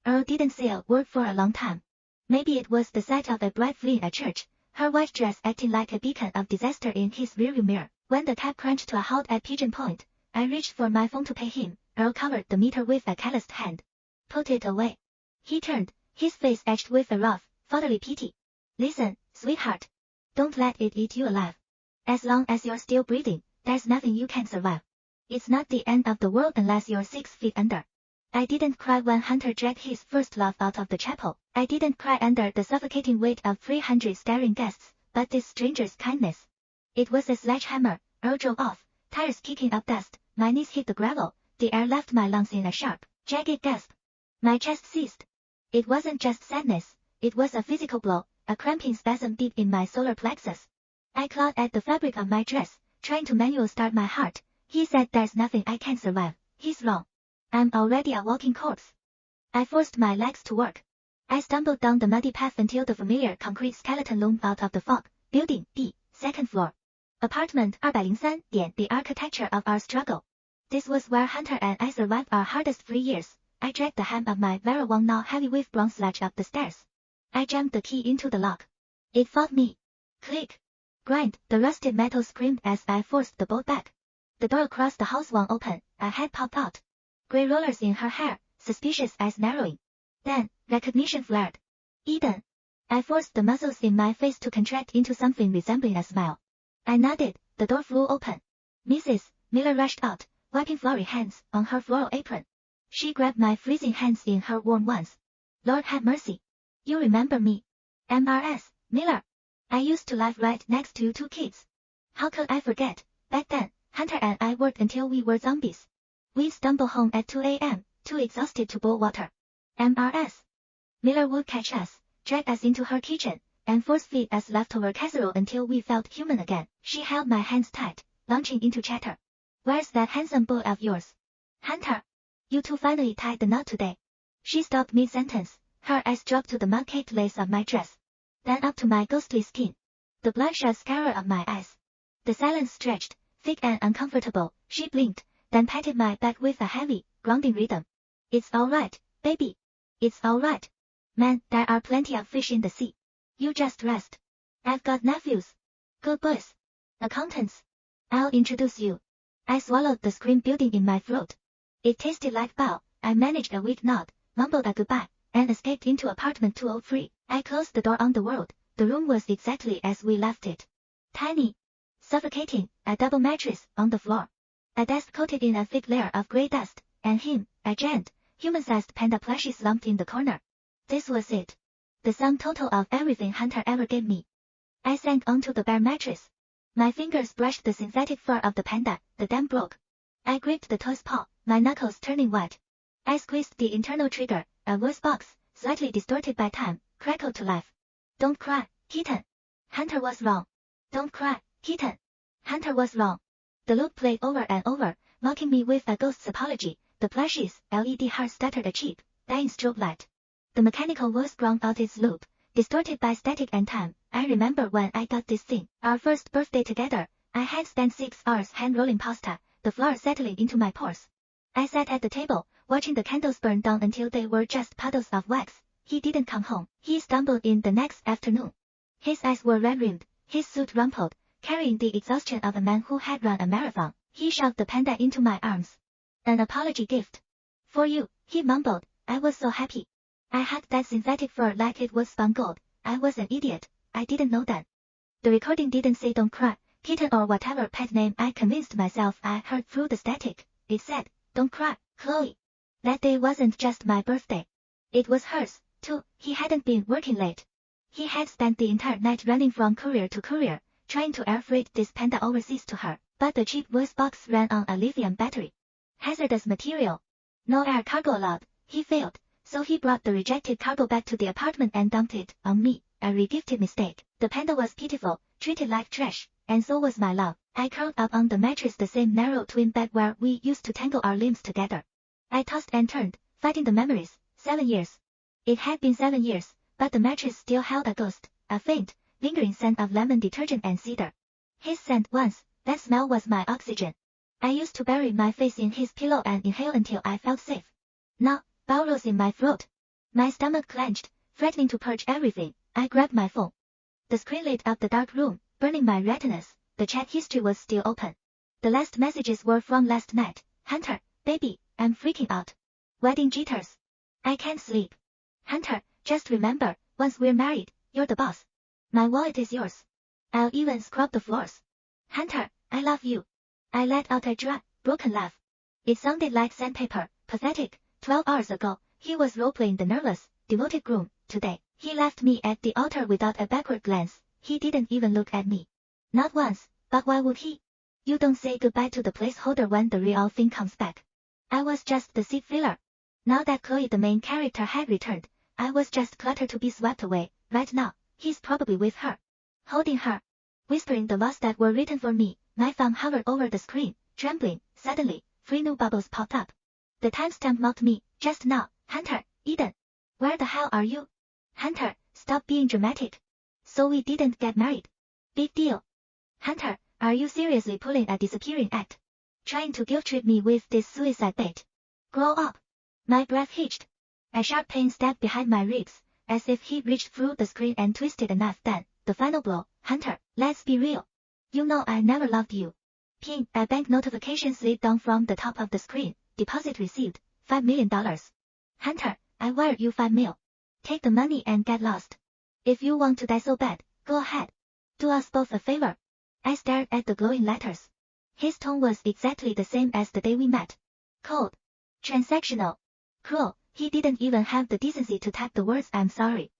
Earl didn't say a word for a long time. Maybe it was the sight of a bride fleeing a church, her white dress acting like a beacon of disaster in his rearview mirror. When the cab crunched to a halt at Pigeon Point, I reached for my phone to pay him. Earl covered the meter with a calloused hand. Put it away. He turned, his face etched with a rough, fatherly pity. Listen, sweetheart. Don't let it eat you alive. As long as you're still breathing, there's nothing you can't survive. It's not the end of the world unless you're 6 feet under. I didn't cry when Hunter dragged his first love out of the chapel. I didn't cry under the suffocating weight of 300 staring guests, but this stranger's kindness. It was a sledgehammer. Earl drove off, tires kicking up dust. My knees hit the gravel. The air left my lungs in a sharp, jagged gasp. My chest seized. It wasn't just sadness, it was a physical blow, a cramping spasm deep in my solar plexus. I clawed at the fabric of my dress, trying to manually start my heart. He said there's nothing I can't survive. He's wrong. I'm already a walking corpse. I forced my legs to work. I stumbled down the muddy path until the familiar concrete skeleton loomed out of the fog. Building B, second floor. Apartment 203. The architecture of our struggle. This was where Hunter and I survived our hardest 3 years. I dragged the hem of my very long now heavy with bronze sledge up the stairs. I jammed the key into the lock. It fought me. Click. Grind. The rusted metal screamed as I forced the bolt back. The door across the house swung open. A head popped out. Gray rollers in her hair, suspicious eyes narrowing. Then, recognition flared. Eden. I forced the muscles in my face to contract into something resembling a smile. I nodded. The door flew open. Mrs. Miller rushed out, wiping floury hands on her floral apron. She grabbed my freezing hands in her warm ones. Lord have mercy. You remember me. Mrs. Miller. I used to live right next to 2 kids. How could I forget? Back then, Hunter and I worked until we were zombies. We'd stumble home at 2 a.m., too exhausted to boil water. Mrs. Miller would catch us, drag us into her kitchen, and force-feed us leftover casserole until we felt human again. She held my hands tight, launching into chatter. Where's that handsome boy of yours? Hunter. You two finally tied the knot today. She stopped mid-sentence, her eyes dropped to the mud-caked lace of my dress. Then up to my ghostly skin. The bloodshot scour of my eyes. The silence stretched, thick and uncomfortable. She blinked, then patted my back with a heavy, grounding rhythm. It's all right, baby. It's all right. Man, there are plenty of fish in the sea. You just rest. I've got nephews. Good boys. Accountants. I'll introduce you. I swallowed the scream building in my throat. It tasted like bow. I managed a weak nod, mumbled a goodbye, and escaped into apartment 203. I closed the door on the world. The room was exactly as we left it. Tiny. Suffocating, a double mattress on the floor. A desk coated in a thick layer of gray dust, and him, a giant, human-sized panda plushie slumped in the corner. This was it. The sum total of everything Hunter ever gave me. I sank onto the bare mattress. My fingers brushed the synthetic fur of the panda. The dam broke. I gripped the toy's paw, my knuckles turning white. I squeezed the internal trigger. A voice box, slightly distorted by time, crackled to life. Don't cry, kitten. Hunter was wrong. Don't cry, kitten. Hunter was wrong. The loop played over and over, mocking me with a ghost's apology. The plushie's LED heart stuttered a cheap, dying strobe light. The mechanical voice ground out its loop, distorted by static and time. I remember when I got this thing, our first birthday together. I had spent 6 hours hand-rolling pasta, the flour settling into my pores. I sat at the table, watching the candles burn down until they were just puddles of wax. He didn't come home. He stumbled in the next afternoon. His eyes were red-rimmed, his suit rumpled, carrying the exhaustion of a man who had run a marathon. He shoved the panda into my arms. An apology gift. For you, he mumbled. I was so happy. I hugged that synthetic fur like it was spun gold. I was an idiot. I didn't know that. The recording didn't say don't cry, kitten or whatever pet name I convinced myself I heard through the static. It said, don't cry, Chloe. That day wasn't just my birthday. It was hers, too. He hadn't been working late. He had spent the entire night running from courier to courier, trying to air freight this panda overseas to her, but the cheap voice box ran on a lithium battery. Hazardous material. No air cargo allowed. He failed, so he brought the rejected cargo back to the apartment and dumped it on me, a regifted mistake. The panda was pitiful, treated like trash, and so was my love. I curled up on the mattress, the same narrow twin bed where we used to tangle our limbs together. I tossed and turned, fighting the memories. 7 years. It had been 7 years, but the mattress still held a ghost, a faint, lingering scent of lemon detergent and cedar. His scent once, that smell was my oxygen. I used to bury my face in his pillow and inhale until I felt safe. Now, bow rose in my throat. My stomach clenched, threatening to purge everything. I grabbed my phone. The screen lit up the dark room, burning my retinas. The chat history was still open. The last messages were from last night. Hunter, baby, I'm freaking out. Wedding jitters. I can't sleep. Hunter, just remember, once we're married, you're the boss. My wallet is yours. I'll even scrub the floors. Hunter, I love you. I let out a dry, broken laugh. It sounded like sandpaper, pathetic. 12 hours ago, he was role-playing the nervous, devoted groom. Today, he left me at the altar without a backward glance. He didn't even look at me. Not once, but why would he? You don't say goodbye to the placeholder when the real thing comes back. I was just the seat filler. Now that Chloe the main character had returned, I was just clutter to be swept away. Right now, he's probably with her. Holding her. Whispering the words that were written for me, my thumb hovered over the screen, trembling. Suddenly, 3 new bubbles popped up. The timestamp mocked me, just now. Hunter, Eden. Where the hell are you? Hunter, stop being dramatic. So we didn't get married. Big deal. Hunter, are you seriously pulling a disappearing act? Trying to guilt-trip me with this suicide bait? Grow up. My breath hitched. A sharp pain stabbed behind my ribs, as if he reached through the screen and twisted a knife. Then, the final blow. Hunter, let's be real. You know I never loved you. Ping, a bank notification slid down from the top of the screen. Deposit received, $5 million. Hunter, I wired you $5 million. Take the money and get lost. If you want to die so bad, go ahead. Do us both a favor. I stared at the glowing letters. His tone was exactly the same as the day we met. Cold. Transactional. Cruel. He didn't even have the decency to type the words I'm sorry.